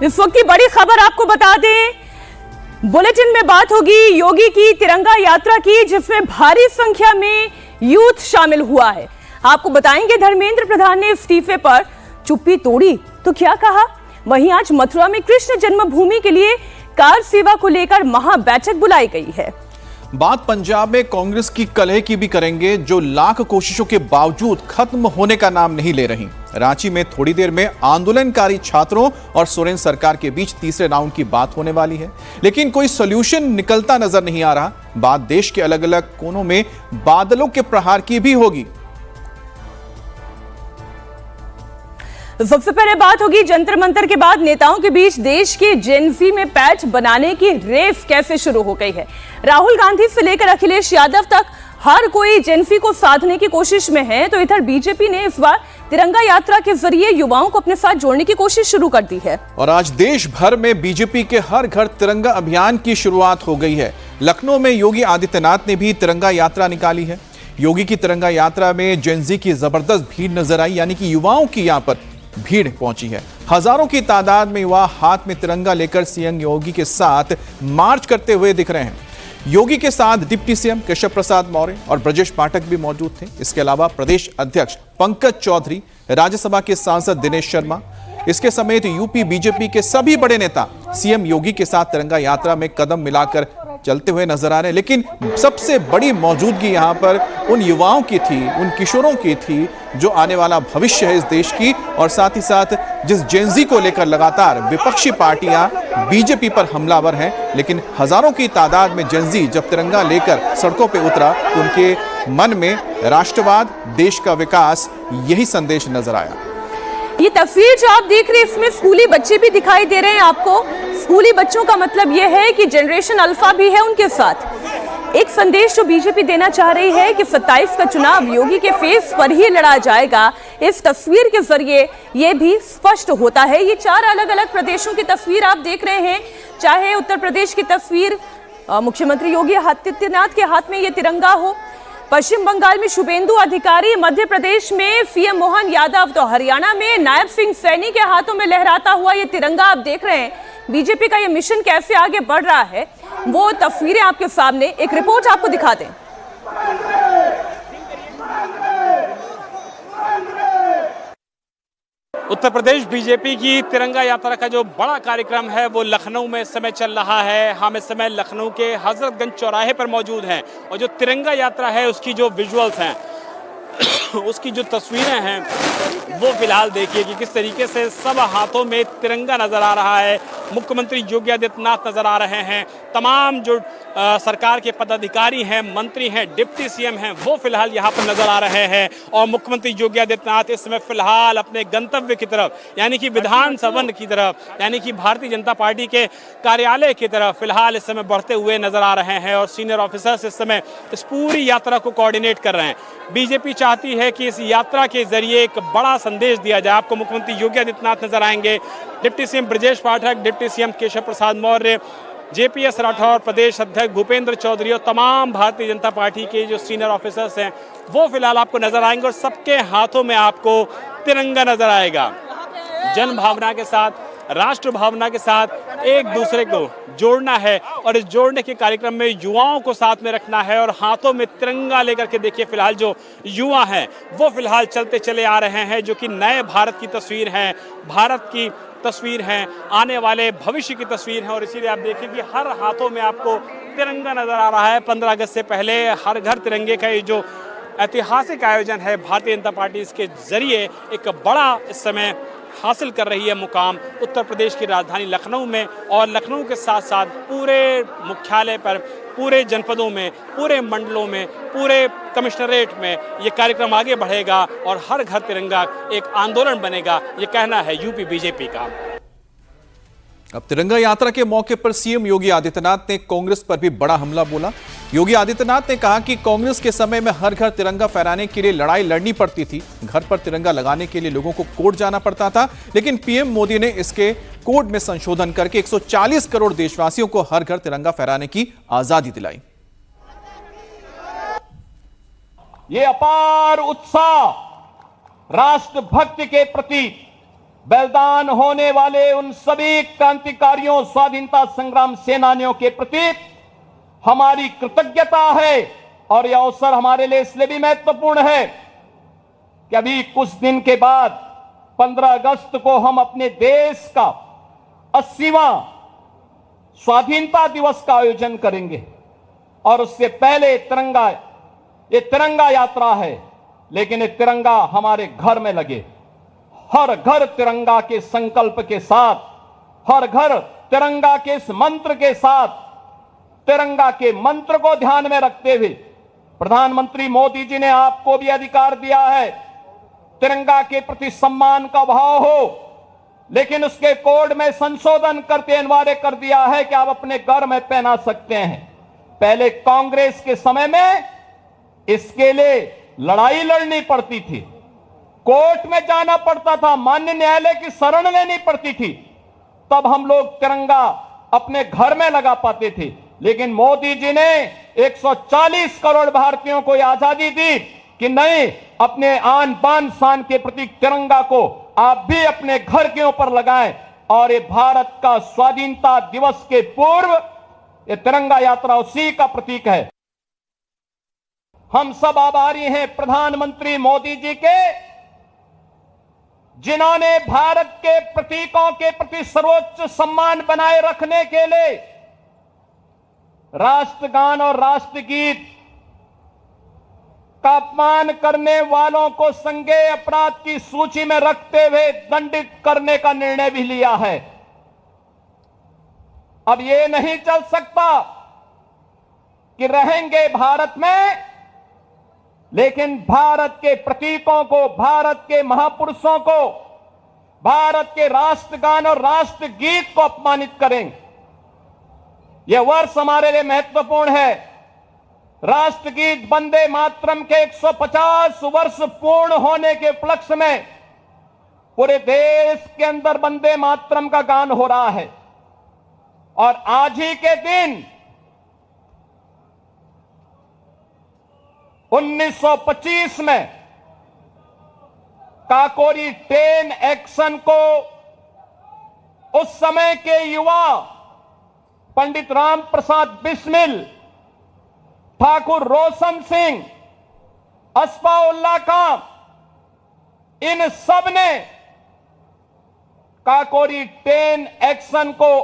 इस वक्त की बड़ी खबर आपको बता दें, बुलेटिन में बात होगी योगी की तिरंगा यात्रा की, जिसमें भारी संख्या में यूथ शामिल हुआ है। आपको बताएंगे धर्मेंद्र प्रधान ने इस्तीफे पर चुप्पी तोड़ी तो क्या कहा। वहीं आज मथुरा में कृष्ण जन्मभूमि के लिए कार सेवा को लेकर महा बैठक बुलाई गई है। बात पंजाब में कांग्रेस की कलह की भी करेंगे, जो लाख कोशिशों के बावजूद खत्म होने का नाम नहीं ले रही। रांची में थोड़ी देर में आंदोलनकारी छात्रों और सोरेन सरकार के बीच तीसरे राउंड की बात होने वाली है, लेकिन कोई सॉल्यूशन निकलता नजर नहीं आ रहा। बात देश के अलग अलग कोनों में बादलों के प्रहार की भी होगी। तो सबसे पहले बात होगी जंतर मंतर के बाद नेताओं के बीच देश के जेनजी में पैठ बनाने की रेस कैसे शुरू हो गई है। राहुल गांधी से लेकर अखिलेश यादव तक हर कोई जेनजी को साधने की कोशिश में है, तो इधर बीजेपी ने इस बार तिरंगा यात्रा के जरिए युवाओं को अपने साथ जोड़ने की कोशिश शुरू कर दी है। और आज देश भर में बीजेपी के हर घर तिरंगा अभियान की शुरुआत हो गई है। लखनऊ में योगी आदित्यनाथ ने भी तिरंगा यात्रा निकाली है। योगी की तिरंगा यात्रा में जेनजी की जबरदस्त भीड़ नजर आई, यानी कि युवाओं की यहां पर भीड़ पहुंची है। हजारों की तादाद में युवा हाथ में तिरंगा लेकर सीएम योगी के साथ मार्च करते हुए दिख रहे हैं। योगी के साथ डिप्टी सीएम केशव प्रसाद मौर्य और ब्रजेश पाठक भी मौजूद थे। इसके अलावा प्रदेश अध्यक्ष पंकज चौधरी, राज्यसभा के सांसद दिनेश शर्मा, इसके समेत यूपी बीजेपी के सभी बड़े नेता सीएम योगी के साथ तिरंगा यात्रा में कदम मिलाकर चलते हुए नजर आ रहे हैं। लेकिन सबसे बड़ी मौजूदगी यहां पर उन युवाओं की थी, उन किशोरों की थी, जो आने वाला भविष्य है इस देश की, और साथ ही साथ जिस जेनजी को लेकर लगातार विपक्षी पार्टियां बीजेपी पर हमलावर हैं। लेकिन हजारों की तादाद में जेनजी जब तिरंगा लेकर सड़कों पर उतरा तो उनके मन में राष्ट्रवाद, देश का विकास, यही संदेश नजर आया। ये तस्वीर जो आप देख रहे हैं, इसमें स्कूली बच्चे भी दिखाई दे रहे हैं आपको। स्कूली बच्चों का मतलब यह है कि जनरेशन अल्फा भी है उनके साथ। एक संदेश जो बीजेपी देना चाह रही है कि 27 का चुनाव योगी के फेस पर ही लड़ा जाएगा। इस तस्वीर के जरिए यह भी स्पष्ट होता है। ये 4 अलग अलग प्रदेशों की तस्वीर आप देख रहे हैं। चाहे उत्तर प्रदेश की तस्वीर, मुख्यमंत्री योगी आदित्यनाथ के हाथ में ये तिरंगा हो, पश्चिम बंगाल में शुभेंदु अधिकारी, मध्य प्रदेश में सीएम मोहन यादव, तो हरियाणा में नायब सिंह सैनी के हाथों में लहराता हुआ ये तिरंगा आप देख रहे हैं। बीजेपी का ये मिशन कैसे आगे बढ़ रहा है, वो तस्वीरें आपके सामने, एक रिपोर्ट आपको दिखा दें। उत्तर प्रदेश बीजेपी की तिरंगा यात्रा का जो बड़ा कार्यक्रम है वो लखनऊ में इस समय चल रहा है। हम इस समय लखनऊ के हजरतगंज चौराहे पर मौजूद हैं और जो तिरंगा यात्रा है उसकी जो विजुअल्स हैं उसकी जो तस्वीरें हैं वो फिलहाल देखिए कि किस तरीके से सब हाथों में तिरंगा नजर आ रहा है। मुख्यमंत्री योगी आदित्यनाथ नजर आ रहे हैं, तमाम जो सरकार के पदाधिकारी हैं, मंत्री हैं, डिप्टी सीएम हैं, वो फिलहाल यहाँ पर नजर आ रहे हैं। और मुख्यमंत्री योगी आदित्यनाथ इस समय फिलहाल अपने गंतव्य की तरफ, यानी कि विधान भवन की तरफ, यानी कि भारतीय जनता पार्टी के कार्यालय की तरफ फिलहाल इस समय बढ़ते हुए नजर आ रहे हैं। और सीनियर ऑफिसर्स इस समय इस पूरी यात्रा को कोऑर्डिनेट कर रहे हैं। बीजेपी चाहती है कि इस यात्रा के जरिए एक बड़ा संदेश दिया जाए। आपको मुख्यमंत्री योगी आदित्यनाथ नजर आएंगे, deputy CM Brajesh Pathak, deputy CM Keshav Prasad Maurya, JPS Rathore, प्रदेश अध्यक्ष भूपेंद्र चौधरी और तमाम भारतीय जनता पार्टी के जो सीनियर ऑफिसर्स हैं वो फिलहाल आपको नजर आएंगे। और सबके हाथों में आपको तिरंगा नजर आएगा। जन भावना के साथ, राष्ट्र भावना के साथ एक दूसरे को जोड़ना है और इस जोड़ने के कार्यक्रम में युवाओं को साथ में रखना है। और हाथों में तिरंगा लेकर के देखिए फिलहाल जो युवा हैं वो फिलहाल चलते चले आ रहे हैं, जो कि नए भारत की तस्वीर है, भारत की तस्वीर है, आने वाले भविष्य की तस्वीर है। और इसीलिए आप देखिए कि हर हाथों में आपको तिरंगा नजर आ रहा है। 15 अगस्त से पहले हर घर तिरंगे का ये जो ऐतिहासिक आयोजन है, भारतीय जनता पार्टी इसके जरिए एक बड़ा इस समय हासिल कर रही है मुकाम उत्तर प्रदेश की राजधानी लखनऊ में। और लखनऊ के साथ साथ पूरे मुख्यालय पर, पूरे जनपदों में, पूरे मंडलों में, पूरे कमिश्नरेट में ये कार्यक्रम आगे बढ़ेगा और हर घर तिरंगा एक आंदोलन बनेगा, ये कहना है यूपी बीजेपी का। अब तिरंगा यात्रा के मौके पर सीएम योगी आदित्यनाथ ने कांग्रेस पर भी बड़ा हमला बोला। योगी आदित्यनाथ ने कहा कि कांग्रेस के समय में हर घर तिरंगा फहराने के लिए लड़ाई लड़नी पड़ती थी। घर पर तिरंगा लगाने के लिए लोगों को कोर्ट जाना पड़ता था, लेकिन पीएम मोदी ने इसके कोड में संशोधन करके 140 करोड़ देशवासियों को हर घर तिरंगा फहराने की आजादी दिलाई। ये अपार उत्साह राष्ट्रभक्ति के प्रति बलिदान होने वाले उन सभी क्रांतिकारियों, स्वाधीनता संग्राम सेनानियों के प्रति हमारी कृतज्ञता है। और यह अवसर हमारे लिए इसलिए भी महत्वपूर्ण है कि अभी कुछ दिन के बाद 15 अगस्त को हम अपने देश का 80वां स्वाधीनता दिवस का आयोजन करेंगे। और उससे पहले ये तिरंगा यात्रा है, लेकिन ये तिरंगा हमारे घर में लगे। हर घर तिरंगा के संकल्प के साथ, हर घर तिरंगा के इस मंत्र के साथ, तिरंगा के मंत्र को ध्यान में रखते हुए प्रधानमंत्री मोदी जी ने आपको भी अधिकार दिया है तिरंगा के प्रति सम्मान का भाव हो, लेकिन उसके कोड में संशोधन करके अनिवार्य कर दिया है कि आप अपने घर में पहना सकते हैं। पहले कांग्रेस के समय में इसके लिए लड़ाई लड़नी पड़ती थी, कोर्ट में जाना पड़ता था, माननीय न्यायालय की शरण लेनी पड़ती थी, तब हम लोग तिरंगा अपने घर में लगा पाते थे। लेकिन मोदी जी ने 140 करोड़ भारतीयों को आजादी दी कि नहीं, अपने आन बान शान के प्रतीक तिरंगा को आप भी अपने घर के ऊपर लगाएं। और ये भारत का स्वाधीनता दिवस के पूर्व ये तिरंगा यात्रा उसी का प्रतीक है। हम सब आभारी हैं प्रधानमंत्री मोदी जी के, जिन्होंने भारत के प्रतीकों के प्रति सर्वोच्च सम्मान बनाए रखने के लिए राष्ट्रगान और राष्ट्रगीत का अपमान करने वालों को संज्ञेय अपराध की सूची में रखते हुए दंडित करने का निर्णय भी लिया है। अब यह नहीं चल सकता कि रहेंगे भारत में, लेकिन भारत के प्रतीकों को, भारत के महापुरुषों को, भारत के राष्ट्रगान और राष्ट्रगीत को अपमानित करेंगे। यह वर्ष हमारे लिए महत्वपूर्ण है। राष्ट्रगीत वंदे मातरम के 150 वर्ष पूर्ण होने के उपलक्ष्य में पूरे देश के अंदर वंदे मातरम का गान हो रहा है। और आज ही के दिन 1925 में काकोरी 10 एक्शन को उस समय के युवा पंडित राम प्रसाद बिस्मिल, ठाकुर रोशन सिंह, अस्फाउल्लाह खां, इन सब ने काकोरी 10 एक्शन को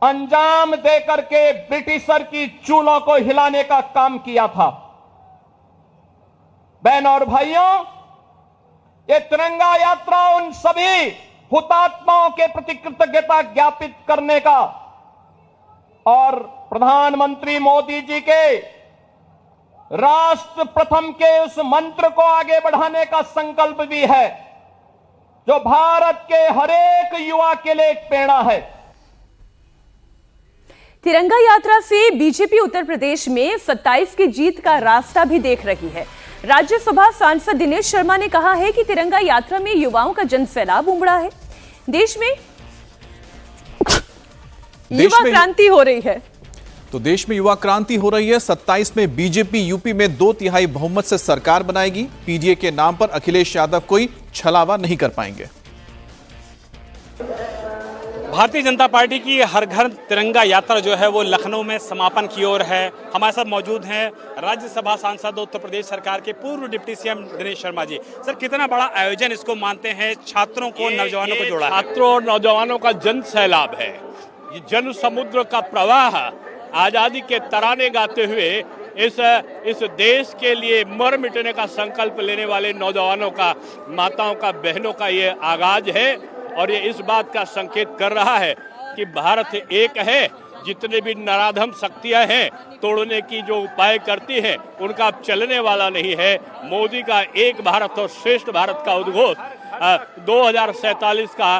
अंजाम देकर के ब्रिटिशर की चूलों को हिलाने का काम किया था। बहनों और भाइयों, ये तिरंगा यात्रा उन सभी हुतात्माओं के प्रति कृतज्ञता ज्ञापित करने का और प्रधानमंत्री मोदी जी के राष्ट्र प्रथम के उस मंत्र को आगे बढ़ाने का संकल्प भी है, जो भारत के हर एक युवा के लिए एक प्रेरणा है। तिरंगा यात्रा से बीजेपी उत्तर प्रदेश में 27 की जीत का रास्ता भी देख रही है। राज्यसभा सांसद दिनेश शर्मा ने कहा है कि तिरंगा यात्रा में युवाओं का जन सैलाब उमड़ा है। देश में युवा क्रांति हो रही है। तो देश में युवा क्रांति हो रही है। 27 में बीजेपी यूपी में 2/3 बहुमत से सरकार बनाएगी। पीडीए के नाम पर अखिलेश यादव कोई छलावा नहीं कर पाएंगे। भारतीय जनता पार्टी की हर घर तिरंगा यात्रा जो है वो लखनऊ में समापन की ओर है। हमारे साथ मौजूद हैं राज्यसभा सांसद उत्तर प्रदेश सरकार के पूर्व deputy CM Dinesh Sharma ji. Sir, कितना बड़ा आयोजन इसको मानते हैं? छात्रों को, नौजवानों को जोड़ा, छात्रों और नौजवानों का जन सैलाब है। ये जन समुद्र का प्रवाह आजादी के तराने गाते हुए इस देश के लिए मर मिटने का संकल्प लेने वाले नौजवानों का, माताओं का, बहनों का ये आगाज है। और ये इस बात का संकेत कर रहा है कि भारत एक है। जितने भी नराधम शक्तियां हैं तोड़ने की जो उपाय करती हैं, उनका अब चलने वाला नहीं है। मोदी का एक भारत और श्रेष्ठ भारत का उद्घोष, 2047 का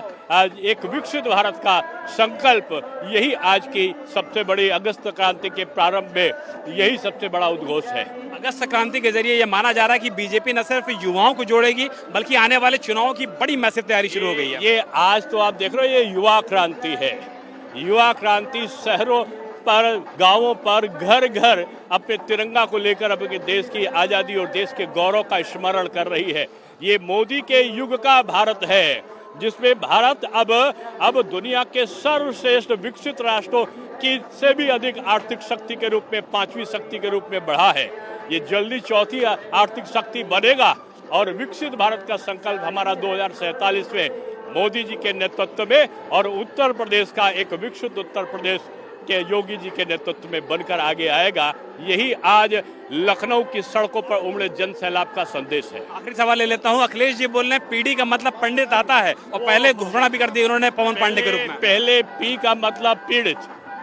एक विकसित भारत का संकल्प, यही आज की सबसे बड़ी अगस्त क्रांति के प्रारंभ में यही सबसे बड़ा उद्घोष है। अगस्त क्रांति के जरिए ये माना जा रहा है कि बीजेपी न सिर्फ युवाओं को जोड़ेगी, बल्कि आने वाले चुनावों की बड़ी मैसिव तैयारी शुरू हो गई है। ये आज तो आप देख रहे हो, ये युवा क्रांति है। युवा क्रांति शहरों पर, गांवों पर, घर घर अपने तिरंगा को लेकर अपने देश की आजादी और देश के गौरव का स्मरण कर रही है। ये मोदी के युग का भारत है। जिसमें भारत अब दुनिया के सर्वश्रेष्ठ विकसित राष्ट्रों की से भी अधिक आर्थिक शक्ति के रूप में 5वीं शक्ति के रूप में बढ़ा है। ये जल्दी 4थी आर्थिक शक्ति बनेगा और विकसित भारत का संकल्प हमारा 2047 में मोदी जी के नेतृत्व में और उत्तर प्रदेश का एक विकसित उत्तर प्रदेश के योगी जी के नेतृत्व में बनकर आगे आएगा। यही आज लखनऊ की सड़कों पर उमड़े जन सैलाब का संदेश है। आखिरी सवाल ले लेता हूं, अखिलेश जी बोल रहे हैं पीडी का मतलब पंडित आता है और पहले घोषणा भी कर दी उन्होंने पवन पांडे के रूप में। पहले पी का मतलब पीड़ित,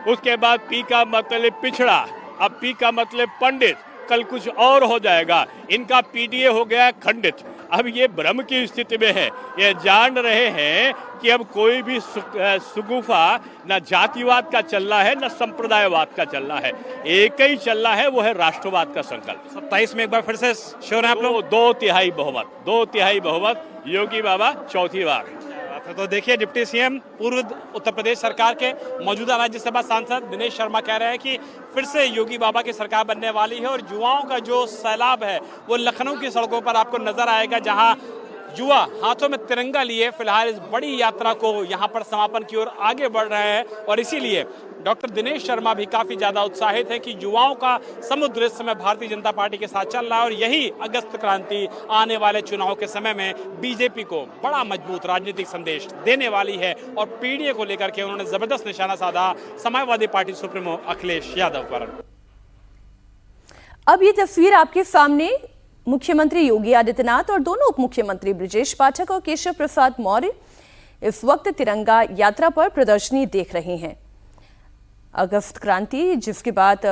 उसके बाद पी का मतलब पिछड़ा, अब पी का मतलब पंडित, कल कुछ और हो जाएगा। इनका पीडीए हो गया खंडित। अब ये भ्रम की स्थिति में है, ये जान रहे हैं कि अब कोई भी सुगुफा न जातिवाद का चल रहा है न संप्रदायवाद का चल रहा है, एक ही चल रहा है, वो है राष्ट्रवाद का संकल्प। 27 में एक बार फिर से श्योर है आप लोग? 2 तिहाई बहुमत, योगी बाबा चौथी बार। तो देखिए, डिप्टी सीएम पूर्व उत्तर प्रदेश सरकार के मौजूदा राज्यसभा सांसद दिनेश शर्मा कह रहे हैं कि फिर से योगी बाबा की सरकार बनने वाली है और युवाओं का जो सैलाब है वो लखनऊ की सड़कों पर आपको नजर आएगा, जहां युवा हाथों में तिरंगा लिए फिलहाल इस बड़ी यात्रा को यहां पर समापन की ओर आगे बढ़ रहे हैं। और इसीलिए डॉक्टर दिनेश शर्मा भी काफी ज्यादा उत्साहित है कि युवाओं का समुद्र इस समय भारतीय जनता पार्टी के साथ चल रहा है और यही अगस्त क्रांति आने वाले चुनाव के समय में बीजेपी को बड़ा मजबूत राजनीतिक संदेश देने वाली है। और पीडीए को लेकर के उन्होंने जबरदस्त निशाना साधा समाजवादी पार्टी सुप्रीमो अखिलेश यादव पर। अब ये तस्वीर आपके सामने मुख्यमंत्री योगी आदित्यनाथ और दोनों उप मुख्यमंत्री ब्रजेश पाठक और केशव प्रसाद मौर्य इस वक्त तिरंगा यात्रा पर प्रदर्शनी देख रहे हैं। अगस्त क्रांति जिसकी बात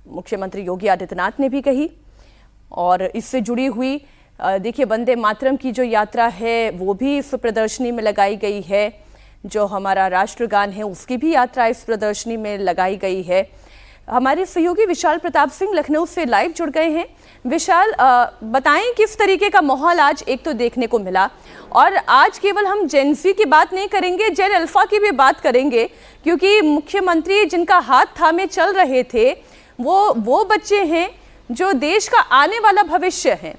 मुख्यमंत्री योगी आदित्यनाथ ने भी कही और इससे जुड़ी हुई देखिए वंदे मातरम की जो यात्रा है वो भी इस प्रदर्शनी में लगाई गई है। जो हमारा राष्ट्रगान है उसकी भी यात्रा इस प्रदर्शनी में लगाई गई है। हमारे सहयोगी विशाल प्रताप सिंह लखनऊ से लाइव जुड़ गए हैं। विशाल, बताएं किस तरीके का माहौल आज एक तो देखने को मिला और आज केवल हम जेन ज़ी की बात नहीं करेंगे, जेन अल्फा की भी बात करेंगे, क्योंकि मुख्यमंत्री जिनका हाथ थामे चल रहे थे वो बच्चे हैं जो देश का आने वाला भविष्य है।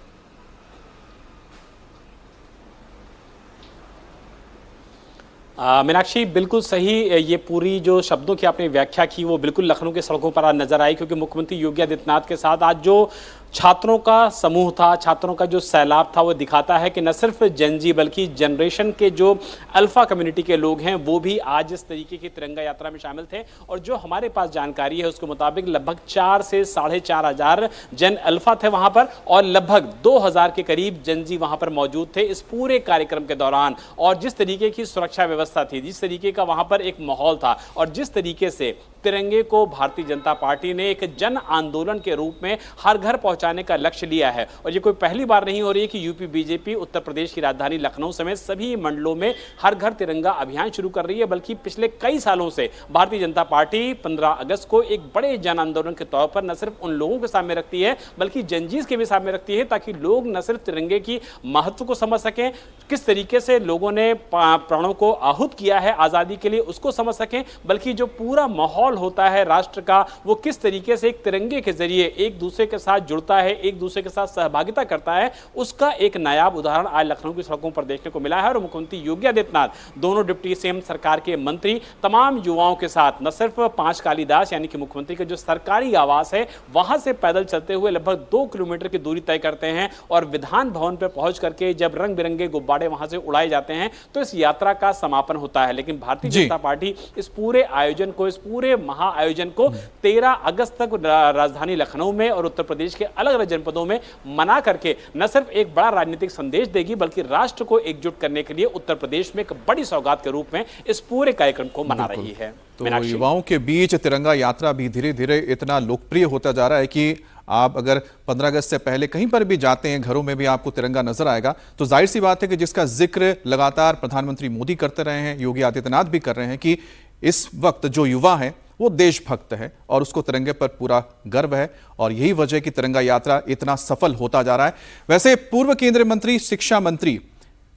मीनाक्षी, बिल्कुल सही। ये पूरी जो शब्दों की आपने व्याख्या की वो बिल्कुल लखनऊ के सड़कों पर आज नजर आई, क्योंकि मुख्यमंत्री योगी आदित्यनाथ के साथ आज जो छात्रों का समूह था, छात्रों का जो सैलाब था, वो दिखाता है कि न सिर्फ जेन ज़ी बल्कि जनरेशन के जो अल्फा कम्युनिटी के लोग हैं वो भी आज इस तरीके की तिरंगा यात्रा में शामिल थे। और जो हमारे पास जानकारी है उसके मुताबिक लगभग 4 से 4,500 हजार जन अल्फा थे वहां पर और लगभग 2,000 के करीब जेन ज़ी वहां पर मौजूद थे इस पूरे कार्यक्रम के दौरान। और जिस तरीके की सुरक्षा व्यवस्था थी, जिस तरीके का वहां पर एक माहौल था और जिस तरीके से तिरंगे को भारतीय जनता पार्टी ने एक जन आंदोलन के रूप में हर घर पहुंचाने का लक्ष्य लिया है। और ये कोई पहली बार नहीं हो रही है कि यूपी बीजेपी उत्तर प्रदेश की राजधानी लखनऊ समेत सभी मंडलों में हर घर तिरंगा अभियान शुरू कर रही है, बल्कि पिछले कई सालों से भारतीय जनता पार्टी 15 अगस्त को एक बड़े जन आंदोलन के तौर पर न सिर्फ उन लोगों के सामने रखती है बल्कि जेन ज़ी के भी सामने रखती है, ताकि लोग न सिर्फ तिरंगे की महत्व को समझ सकें, किस तरीके से लोगों ने प्राणों को आहूत किया है आजादी के लिए उसको समझ सकें, बल्कि जो पूरा माहौल होता है राष्ट्र का वो किस तरीके से एक तिरंगे के जरिए एक दूसरे के साथ जुड़ता है, एक दूसरे के साथ सहभागिता करता है, उसका एक नायाब उदाहरण आज लखनऊ की सड़कों पर देखने को मिला है। और मुख्यमंत्री योगी आदित्यनाथ, दोनों डिप्टी सीएम सरकार के मंत्री तमाम युवाओं के साथ न सिर्फ 5 कालीदास यानी कि मुख्यमंत्री के जो सरकारी आवास है वहां से पैदल चलते हुए लगभग 2 किलोमीटर की दूरी तय करते हैं और विधान भवन पर पहुंच करके जब रंग बिरंगे गुब्बारे वहां से उड़ाए जाते हैं तो इस यात्रा का समापन होता है। लेकिन भारतीय जनता पार्टी इस पूरे आयोजन को, इस पूरे आयोजन को 13 अगस्त तक राजधानी लखनऊ में और उत्तर प्रदेश के अलग अलग जनपदों में मना करके न सिर्फ एक बड़ा राजनीतिक संदेश देगी बल्कि राष्ट्र को एकजुट करने के लिए उत्तर प्रदेश में एक बड़ी सौगात के रूप में इस पूरे कार्यक्रम को मना रही है। तो युवाओं के बीच तिरंगा यात्रा भी धीरे धीरे इतना लोकप्रिय होता जा रहा है कि आप अगर 15 अगस्त से पहले कहीं पर भी जाते हैं, घरों में भी आपको तिरंगा नजर आएगा। तो जाहिर सी बात है कि जिसका जिक्र लगातार प्रधानमंत्री मोदी करते रहे हैं, योगी आदित्यनाथ भी कर रहे हैं कि इस वक्त जो युवा है वो देशभक्त है और उसको तिरंगे पर पूरा गर्व है और यही वजह है कि तिरंगा यात्रा इतना सफल होता जा रहा है। वैसे पूर्व केंद्रीय मंत्री, शिक्षा मंत्री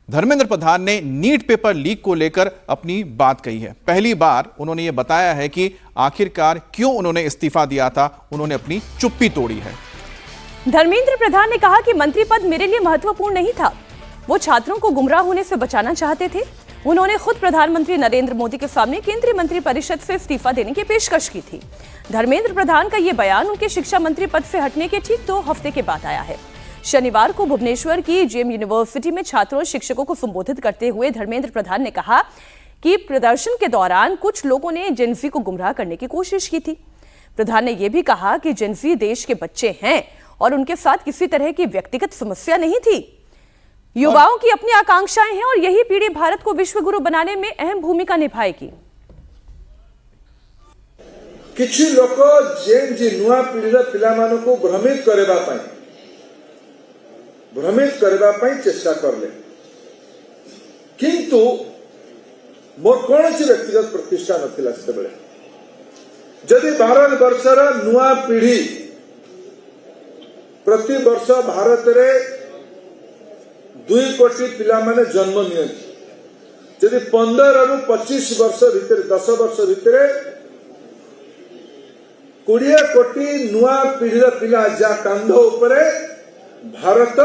धर्मेंद्र प्रधान ने नीट पेपर लीक को लेकर अपनी बात कही है। पहली बार उन्होंने ये बताया है कि आखिरकार क्यों उन्होंने इस्तीफा दिया था, उन्होंने अपनी चुप्पी तोड़ी है। धर्मेंद्र प्रधान ने कहा कि मंत्री पद मेरे लिए महत्वपूर्ण नहीं था, वो छात्रों को गुमराह होने से बचाना चाहते थे। उन्होंने खुद प्रधानमंत्री नरेंद्र मोदी के सामने केंद्रीय मंत्रिपरिषद से इस्तीफा देने की पेशकश की थी। धर्मेंद्र प्रधान का ये बयान उनके शिक्षा मंत्री पद से हटने के ठीक 2 हफ्ते के बाद आया है। शनिवार को भुवनेश्वर की जेएम यूनिवर्सिटी में छात्रों और शिक्षकों को संबोधित करते हुए धर्मेंद्र प्रधान ने कहा कि प्रदर्शन के दौरान कुछ लोगों ने जेनजी को गुमराह करने की कोशिश की थी। प्रधान ने यह भी कहा कि जेनजी देश के बच्चे हैं और उनके साथ किसी तरह की व्यक्तिगत समस्या नहीं थी। युवाओं की अपनी आकांक्षाएं हैं और यही पीढ़ी भारत को विश्व गुरु बनाने में अहम भूमिका निभाएगी। किछि लोक जेनजी नुआ पीढ़ीर पिलामानकु भ्रमित करबा पई चेष्टा करले, किंतु मोर कौनसी व्यक्तिगत प्रतिष्ठा नथिला सेबेले। जदि भारत वर्षर नुआ पीढ़ी प्रति वर्ष भारत रे 2 कोटी पिला माने जन्म नियंती, जदि 15 रु 25 वर्ष भितर 10 वर्ष भितर 20 कोटी नुआ पीढ़ीर पिला जा कांध उपरे भारत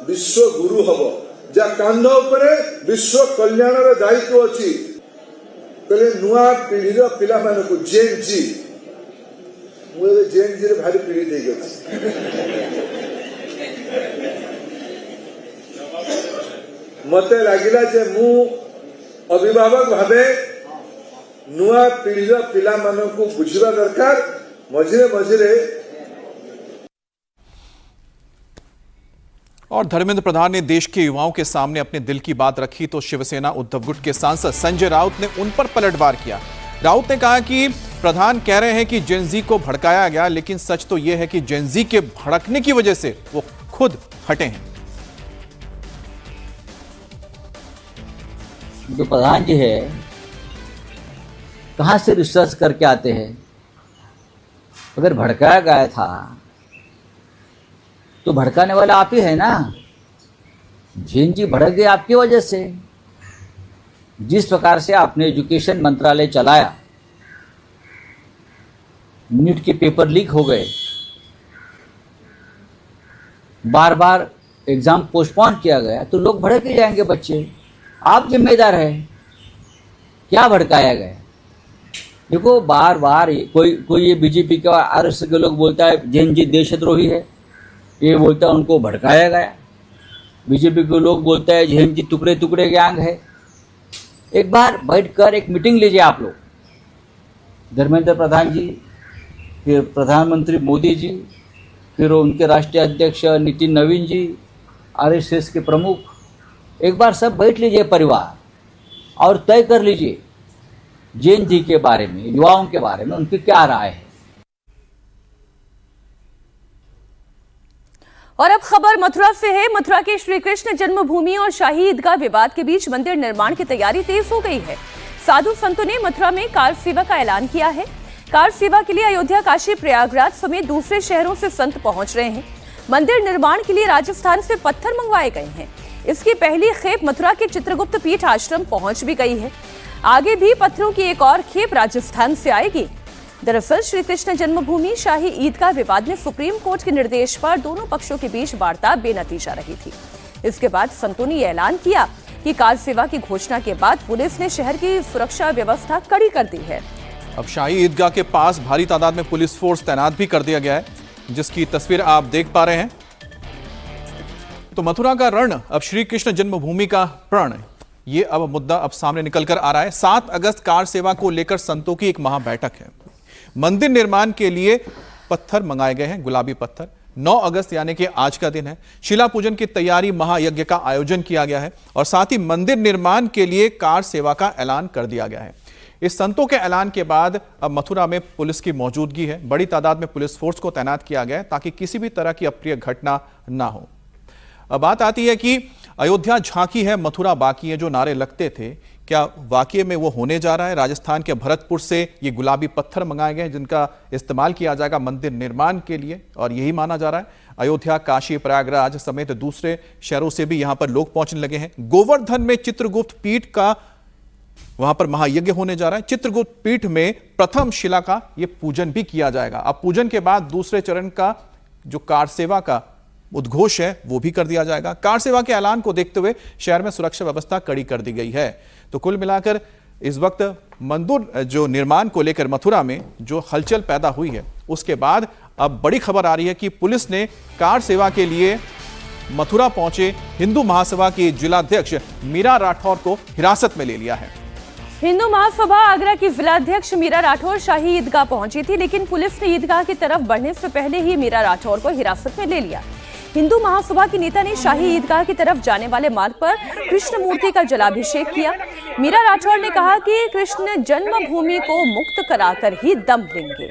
विश्व गुरु हब, जा कांध उपरे विश्व कल्याणर दायित्व अछि। कहले नुआ पीढ़ीर पिला मानकु जेनजी, मुझे जेनजी रे भारी पीढ़ी दे गई। मते लागिला जे मु अभिभावक भावे नुआ पीढ़ीर पिला मानकु बुझिबा दरकार। मझिरे मझिरे और धर्मेंद्र प्रधान ने देश के युवाओं के सामने अपने दिल की बात रखी तो शिवसेना उद्धव गुट के सांसद संजय राउत ने उन पर पलटवार किया। राउत ने कहा कि प्रधान कह रहे हैं कि जेनजी को भड़काया गया, लेकिन सच तो यह है कि जेनजी के भड़कने की वजह से वो खुद हटे हैं। जो प्रधान जी है कहां से रिसर्च करके आते हैं। अगर भड़काया गया था तो भड़काने वाला आप ही है ना। जेनजी भड़क गए आपकी वजह से। जिस प्रकार से आपने एजुकेशन मंत्रालय चलाया, नीट के पेपर लीक हो गए, बार बार एग्जाम पोस्टपोन किया गया, तो लोग भड़क ही जाएंगे बच्चे। आप जिम्मेदार है। क्या भड़काया गया? देखो बार बार कोई ये बीजेपी का आरएसएस के लोग बोलता है जेनजी देशद्रोही है, ये बोलता है उनको भड़काया गया। बीजेपी के लोग बोलता है जेनजी टुकड़े टुकड़े गैंग है। एक बार बैठकर एक मीटिंग लीजिए आप लोग, धर्मेंद्र प्रधान जी, फिर प्रधानमंत्री मोदी जी, फिर उनके राष्ट्रीय अध्यक्ष नितिन नवीन जी, आरएसएस के प्रमुख, एक बार सब बैठ लीजिए परिवार और तय कर लीजिए जेनजी के बारे में, युवाओं के बारे में उनकी क्या राय है। और अब खबर मथुरा से है। मथुरा के श्री कृष्ण जन्मभूमि और शाही ईदगाह विवाद के बीच मंदिर निर्माण की तैयारी तेज हो गई है। साधु संतों ने मथुरा में कार सेवा का ऐलान किया है। कार सेवा के लिए अयोध्या, काशी, प्रयागराज समेत दूसरे शहरों से संत पहुंच रहे हैं। मंदिर निर्माण के लिए राजस्थान से पत्थर मंगवाए गए हैं। इसकी पहली खेप मथुरा के चित्रगुप्त पीठ आश्रम पहुंच भी गई है। आगे भी पत्थरों की एक और खेप राजस्थान से आएगी। दरअसल श्री कृष्ण जन्मभूमि शाही ईदगाह विवाद में सुप्रीम कोर्ट के निर्देश पर दोनों पक्षों के बीच वार्ता बेनतीजा रही थी। इसके बाद संतों ने ऐलान किया कि कार सेवा की घोषणा के बाद पुलिस ने शहर की सुरक्षा व्यवस्था कड़ी कर दी है। अब शाही ईदगाह के पास भारी तादाद में पुलिस फोर्स तैनात भी कर दिया गया है, जिसकी तस्वीर आप देख पा रहे हैं। तो मथुरा का रण अब श्री कृष्ण जन्मभूमि का प्रण, ये अब मुद्दा अब सामने निकल कर आ रहा है। 7 अगस्त कार सेवा को लेकर संतों की एक महाबैठक है। मंदिर निर्माण के लिए पत्थर मंगाए गए हैं, गुलाबी पत्थर। 9 अगस्त यानी कि आज का दिन है। शिला पूजन की तैयारी, महायज्ञ का आयोजन किया गया है और साथ ही मंदिर निर्माण के लिए कार सेवा का ऐलान कर दिया गया है। इस संतों के ऐलान के बाद अब मथुरा में पुलिस की मौजूदगी है। बड़ी तादाद में पुलिस फोर्स को तैनात किया गया है ताकि किसी भी तरह की अप्रिय घटना ना हो। अब बात आती है कि अयोध्या झांकी है, मथुरा बाकी है, जो नारे लगते थे, क्या वाकई में वो होने जा रहा है? राजस्थान के भरतपुर से ये गुलाबी पत्थर मंगाए गए हैं जिनका इस्तेमाल किया जाएगा मंदिर निर्माण के लिए, और यही माना जा रहा है। अयोध्या, काशी, प्रयागराज समेत दूसरे शहरों से भी यहां पर लोग पहुंचने लगे हैं। गोवर्धन में चित्रगुप्त पीठ का वहां पर महायज्ञ होने जा रहा है। चित्रगुप्त पीठ में प्रथम शिला का यह पूजन भी किया जाएगा। अब पूजन के बाद दूसरे चरण का जो कार सेवा का उद्घोष है वो भी कर दिया जाएगा। कार सेवा के ऐलान को देखते हुए शहर में सुरक्षा व्यवस्था कड़ी कर दी गई है। तो कुल मिलाकर इस वक्त मंदिर जो निर्माण को लेकर मथुरा में जो हलचल पैदा हुई है, उसके बाद अब बड़ी खबर आ रही है कि पुलिस ने कार सेवा के लिए मथुरा पहुंचे हिंदू महासभा की जिलाध्यक्ष मीरा राठौर को हिरासत में ले लिया है। हिंदू महासभा आगरा की जिलाध्यक्ष मीरा राठौर शाही ईदगाह पहुंची थी, लेकिन पुलिस ने ईदगाह की तरफ बढ़ने से पहले ही मीरा राठौर को हिरासत में ले लिया। हिंदू महासभा के नेता ने शाही ईदगाह की तरफ जाने वाले मार्ग पर कृष्ण मूर्ति का जलाभिषेक किया। मीरा राठौर ने कहा कि कृष्ण जन्मभूमि को मुक्त कराकर ही दम लेंगे।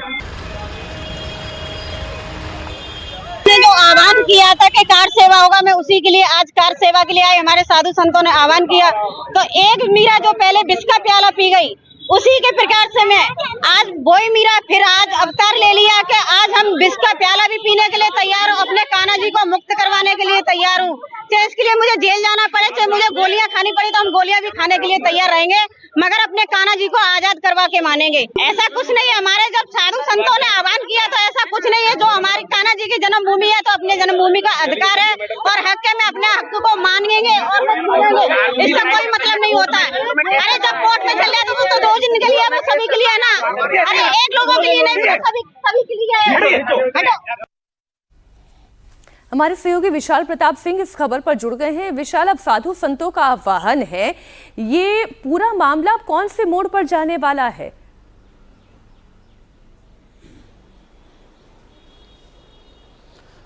जो आह्वान किया था कि कार सेवा होगा, मैं उसी के लिए आज कार सेवा के लिए आई। हमारे साधु संतों ने आह्वान किया तो एक मीरा जो पहले विष का प्याला पी गई, उसी के प्रकार से मैं आज वही मीरा फिर आज अवतार ले लिया कि आज हम विष का प्याला भी पीने के लिए तैयार हूँ, अपने कान्हा जी को मुक्त करवाने के लिए तैयार हूँ। चाहे इसके लिए मुझे जेल जाना पड़े, चाहे मुझे गोलियां खानी पड़ी, तो हम गोलियां भी खाने के लिए तैयार रहेंगे, मगर अपने कान्हा जी को आजाद करवा के मानेंगे। ऐसा कुछ नहीं है। हमारे जब साधु संतों ने आह्वान किया तो ऐसा कुछ नहीं है। जो हमारी कान्हा जी की जन्मभूमि है तो अपने जन्मभूमि का अधिकार है और हक है, मैं अपने हक को मानेंगे और इसका कोई मतलब नहीं होता है। अरे जब कोर्ट में चल जाए तो वो तो 2 दिन के लिए, वो सभी के लिए है ना। अरे एक लोगों के लिए नहीं, सभी के लिए है। हमारे सहयोगी विशाल प्रताप सिंह इस खबर पर जुड़ गए हैं। विशाल, अब साधु संतों का आह्वान है, ये पूरा मामला कौन से मोड़ पर जाने वाला है?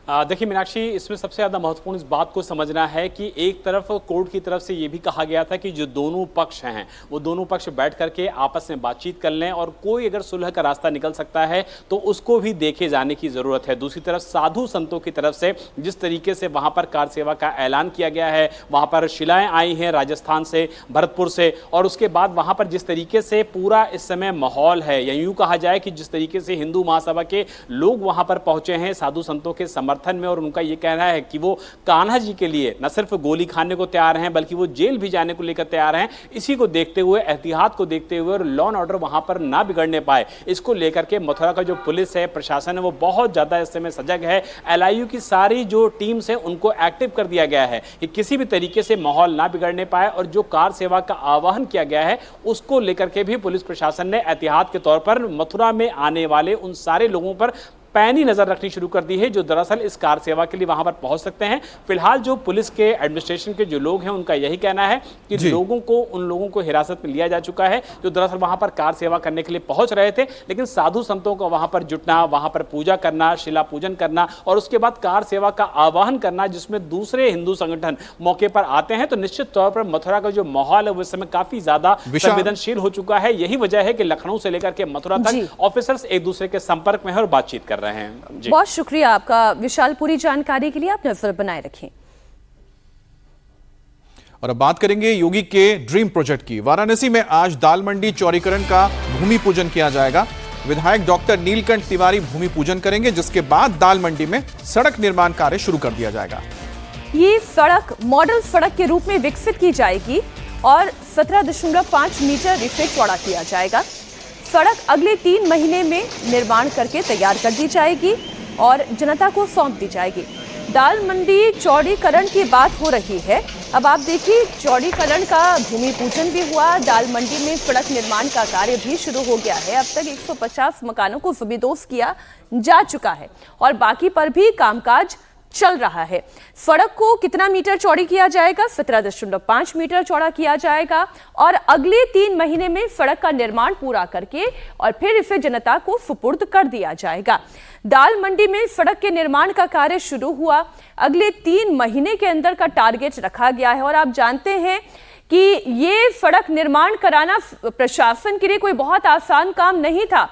देखिए मीनाक्षी, इसमें सबसे ज़्यादा महत्वपूर्ण इस बात को समझना है कि एक तरफ कोर्ट की तरफ से ये भी कहा गया था कि जो दोनों पक्ष हैं वो दोनों पक्ष बैठ करके आपस में बातचीत कर लें और कोई अगर सुलह का रास्ता निकल सकता है तो उसको भी देखे जाने की ज़रूरत है। दूसरी तरफ साधु संतों की तरफ से जिस तरीके से वहाँ पर कार सेवा का ऐलान किया गया है, वहाँ पर शिलाएँ आई हैं राजस्थान से, भरतपुर से, और उसके बाद वहाँ पर जिस तरीके से पूरा इस समय माहौल है, या यूँ कहा जाए कि जिस तरीके से हिंदू महासभा के लोग वहाँ पर पहुँचे हैं साधु संतों के समर्थन में, और उनका ये कहना है कि वो कान्हा जी के लिए न सिर्फ गोली खाने को तैयार हैं बल्कि वो जेल भी जाने को लेकर तैयार हैं। इसी को देखते हुए, एहतियात को देखते हुए और लॉ एंड ऑर्डर वहां पर ना बिगड़ने पाए, इसको लेकर के मथुरा का जो पुलिस है, प्रशासन है, वो बहुत ज्यादा इस समय सजग है। LIU की सारी जो टीम्स है उनको एक्टिव कर दिया गया है कि किसी भी तरीके से माहौल ना बिगड़ने पाए, और जो कार सेवा का आह्वान किया गया है उसको लेकर के भी पुलिस प्रशासन ने एहतियात के तौर पर मथुरा में आने वाले उन सारे लोगों पर पैनी नजर रखनी शुरू कर दी है जो दरअसल इस कार सेवा के लिए वहां पर पहुंच सकते हैं। फिलहाल जो पुलिस के एडमिनिस्ट्रेशन के जो लोग हैं उनका यही कहना है कि उन लोगों को हिरासत में लिया जा चुका है जो दरअसल वहां पर कार सेवा करने के लिए पहुंच रहे थे, लेकिन साधु संतों को वहां पर जुटना, वहां पर पूजा करना, शिला पूजन करना और उसके बाद कार सेवा का आह्वान करना जिसमें दूसरे हिंदू संगठन मौके पर आते हैं, तो निश्चित तौर पर मथुरा का जो माहौल है वो इस समय काफी ज्यादा संवेदनशील हो चुका है। यही वजह है कि लखनऊ से लेकर के मथुरा तक ऑफिसर्स एक दूसरे के संपर्क में है और बातचीत कर रहे हैं। बहुत शुक्रिया आपका विशाल, पूरी जानकारी के लिए आप नजर बनाए रखें। और अब बात करेंगे योगी के ड्रीम प्रोजेक्ट की। वाराणसी में आज दाल मंडी चौड़ीकरण का भूमि पूजन किया जाएगा। विधायक डॉक्टर नीलकंठ तिवारी भूमि पूजन करेंगे, जिसके बाद दाल मंडी में सड़क निर्माण कार्य शुरू कर दिया जाएगा। ये सड़क मॉडल सड़क के रूप में विकसित की जाएगी और 17.5 मीटर इसे चौड़ा किया जाएगा। सड़क अगले 3 महीने में निर्माण करके तैयार कर दी जाएगी और जनता को सौंप दी जाएगी। दाल मंडी चौड़ीकरण की बात हो रही है। अब आप देखिए, चौड़ीकरण का भूमि पूजन भी हुआ, दाल मंडी में सड़क निर्माण का कार्य भी शुरू हो गया है। अब तक 150 मकानों को ज़मींदोज़ किया जा चुका है और बाकी पर भी कामकाज चल रहा है। सड़क को कितना मीटर चौड़ी किया जाएगा? 17.5 मीटर चौड़ा किया जाएगा और अगले 3 महीने में सड़क का निर्माण पूरा करके और फिर इसे जनता को सुपुर्द कर दिया जाएगा। दाल मंडी में सड़क के निर्माण का कार्य शुरू हुआ, अगले 3 महीने के अंदर का टारगेट रखा गया है। और आप जानते हैं कि ये सड़क निर्माण कराना प्रशासन के लिए कोई बहुत आसान काम नहीं था।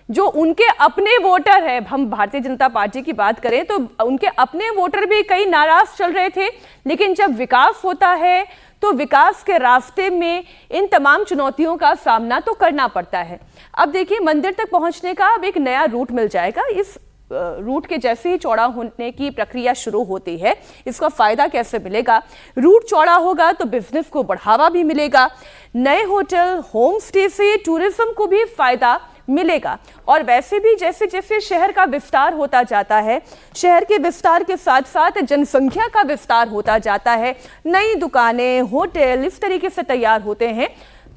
जो उनके अपने वोटर है, हम भारतीय जनता पार्टी की बात करें तो उनके अपने वोटर भी कई नाराज चल रहे थे, लेकिन जब विकास होता है तो विकास के रास्ते में इन तमाम चुनौतियों का सामना तो करना पड़ता है। अब देखिए, मंदिर तक पहुंचने का अब एक नया रूट मिल जाएगा। इस रूट के जैसे ही चौड़ा होने की प्रक्रिया शुरू होती है, इसका फायदा कैसे मिलेगा? रूट चौड़ा होगा तो बिजनेस को बढ़ावा भी मिलेगा, नए होटल, होम स्टे से टूरिज्म को भी फायदा मिलेगा। और वैसे भी जैसे जैसे शहर का विस्तार होता जाता है, शहर के विस्तार के साथ साथ जनसंख्या का विस्तार होता जाता है, नई दुकानें, होटल इस तरीके से तैयार होते हैं,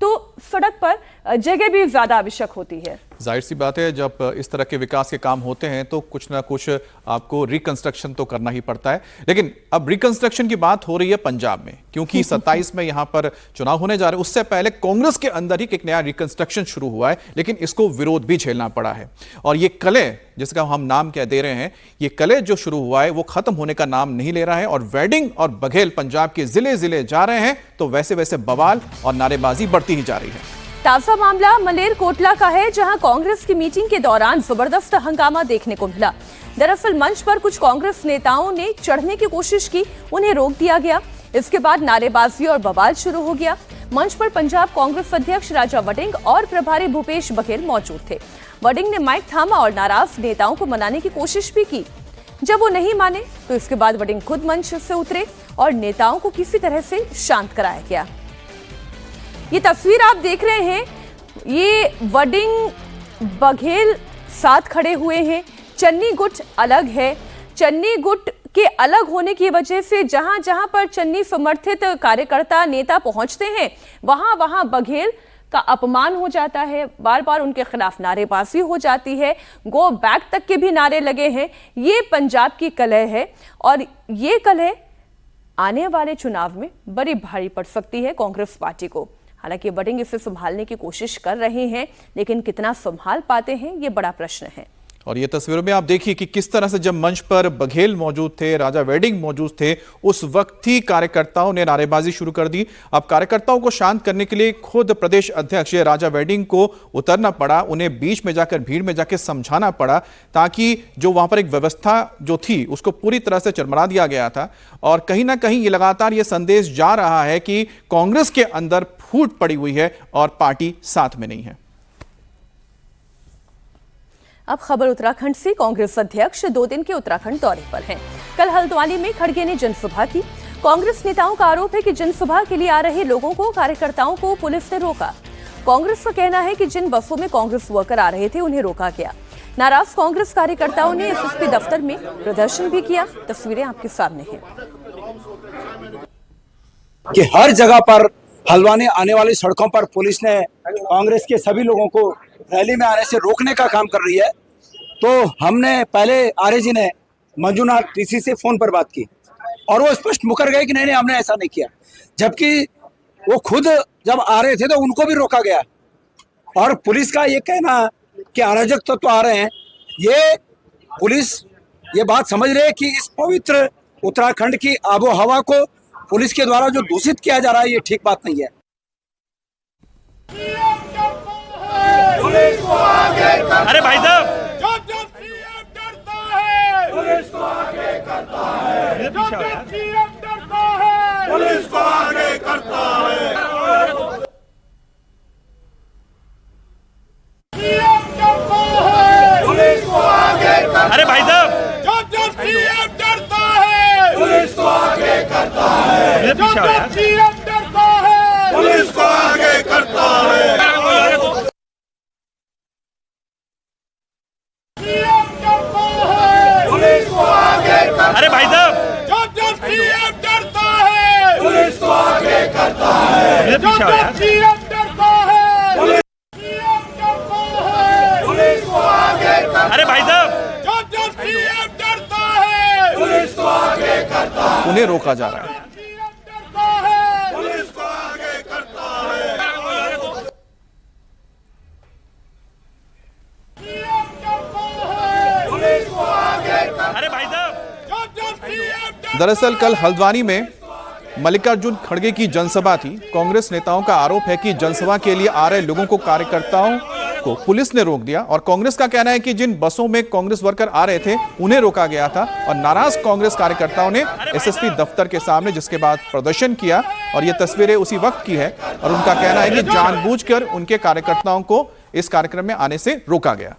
तो सड़क पर जगह भी ज्यादा आवश्यक होती है। जाहिर सी बात है, जब इस तरह के विकास के काम होते हैं तो कुछ ना कुछ आपको रिकंस्ट्रक्शन तो करना ही पड़ता है। लेकिन अब रिकंस्ट्रक्शन की बात हो रही है पंजाब में, क्योंकि 27 में यहां पर चुनाव होने जा रहे हैं। उससे पहले कांग्रेस के अंदर ही एक नया रिकंस्ट्रक्शन शुरू हुआ है, लेकिन इसको विरोध भी झेलना पड़ा है। और ये कलह, जिसका हम नाम क्या दे रहे हैं, ये कलह जो शुरू हुआ है वो खत्म होने का नाम नहीं ले रहा है। और वेडिंग और बघेल पंजाब के जिले जिले जा रहे हैं, तो वैसे वैसे बवाल और नारेबाजी बढ़ती ही जा रही है। ताजा मामला मलेरकोटला का है, जहां कांग्रेस की मीटिंग के दौरान जबरदस्त हंगामा देखने को मिला। दरअसल मंच पर कुछ कांग्रेस नेताओं ने चढ़ने की कोशिश की, उन्हें रोक दिया गया। इसके बाद नारेबाजी और बवाल शुरू हो गया। मंच पर पंजाब कांग्रेस अध्यक्ष राजा वड़िंग और प्रभारी भूपेश बघेल मौजूद थे। वड़िंग ने माइक थामा और नाराज नेताओं को मनाने की कोशिश भी की। जब वो नहीं माने तो इसके बाद वड़िंग खुद मंच से उतरे और नेताओं को किसी तरह से शांत कराया गया। ये तस्वीर आप देख रहे हैं, ये वड़िंग बघेल साथ खड़े हुए हैं। चन्नी गुट अलग है। चन्नी गुट के अलग होने की वजह से जहां जहां पर चन्नी समर्थित कार्यकर्ता नेता पहुंचते हैं, वहां वहां बघेल का अपमान हो जाता है। बार बार उनके खिलाफ नारेबाजी हो जाती है, गो बैक तक के भी नारे लगे हैं। ये पंजाब की कलह है और ये कलह आने वाले चुनाव में बड़ी भारी पड़ सकती है कांग्रेस पार्टी को। हालांकि वड़िंग इसे संभालने की कोशिश कर रहे हैं, लेकिन कितना संभाल पाते हैं ये बड़ा प्रश्न है। और ये तस्वीरों में आप देखिए कि किस तरह से जब मंच पर बघेल मौजूद थे, राजा वेडिंग मौजूद थे, उस वक्त ही कार्यकर्ताओं ने नारेबाजी शुरू कर दी। अब कार्यकर्ताओं को शांत करने के लिए खुद प्रदेश अध्यक्ष राजा वेडिंग को उतरना पड़ा, उन्हें बीच में जाकर भीड़ में जाकर समझाना पड़ा, ताकि जो वहां पर एक व्यवस्था जो थी उसको पूरी तरह से चरमरा दिया गया था। और कहीं ना कहीं ये लगातार ये संदेश जा रहा है कि कांग्रेस के अंदर फूट पड़ी हुई है और पार्टी साथ में नहीं है। अब खबर उत्तराखंड से। कांग्रेस अध्यक्ष 2 दिन के उत्तराखंड दौरे पर हैं। कल हल्द्वानी में खड़गे ने जनसभा की। कांग्रेस नेताओं का आरोप है कि जनसभा के लिए आ रहे लोगों को, कार्यकर्ताओं को पुलिस ने रोका। कांग्रेस का कहना है कि जिन बसों में कांग्रेस वर्कर आ रहे थे उन्हें रोका गया। नाराज कांग्रेस कार्यकर्ताओं ने एसएसपी दफ्तर में प्रदर्शन भी किया। तस्वीरें आपके सामने हैं कि हर जगह पर हल्द्वानी आने वाली सड़कों पर पुलिस ने कांग्रेस के सभी लोगों को रैली में आने से रोकने का काम कर रही है। तो हमने पहले आर्य जी ने मंजूनाथ टीसी से फोन पर बात की और वो स्पष्ट मुकर गए कि नहीं हमने ऐसा नहीं किया, जबकि वो खुद जब आ रहे थे तो उनको भी रोका गया। और पुलिस का ये कहना कि अराजक तत्व आ रहे हैं, ये पुलिस ये बात समझ रही है कि इस पवित्र उत्तराखंड की आबो हवा को पुलिस के द्वारा जो दूषित किया जा रहा है, ये ठीक बात नहीं है। अरे भाई साहब, पुलिस को आगे करता है, पुलिस को आगे करता है। पुलिस को आगे करता है। अरे भाई साहब, जब सीएम डरता है, पुलिस को आगे करता है। जब सीएम डरता है, पुलिस को आगे करता है। अरे भाई साहब, जब सीएम डरता है, पुलिस को आगे करता है। जब सीएम डरता है, सीएम डरता है, पुलिस को आगे करता है। अरे भाई साहब, जब सीएम डरता है, पुलिस को आगे करता है। उन्हें रोका जा रहा है। सीएम डरता है, पुलिस को आगे करता है। सीएम डरता है, पुलिस को आगे करता है। अरे भाई साहब, दरअसल कल हल्द्वानी में मल्लिकार्जुन खड़गे की जनसभा थी। कांग्रेस नेताओं का आरोप है कि जनसभा के लिए आ रहे लोगों को, कार्यकर्ताओं को पुलिस ने रोक दिया। और कांग्रेस का कहना है कि जिन बसों में कांग्रेस वर्कर आ रहे थे उन्हें रोका गया था। और नाराज कांग्रेस कार्यकर्ताओं ने एसएसपी दफ्तर के सामने जिसके बाद प्रदर्शन किया। और ये तस्वीरें उसी वक्त की है। और उनका कहना है कि जानबूझकर उनके कार्यकर्ताओं को इस कार्यक्रम में आने से रोका गया।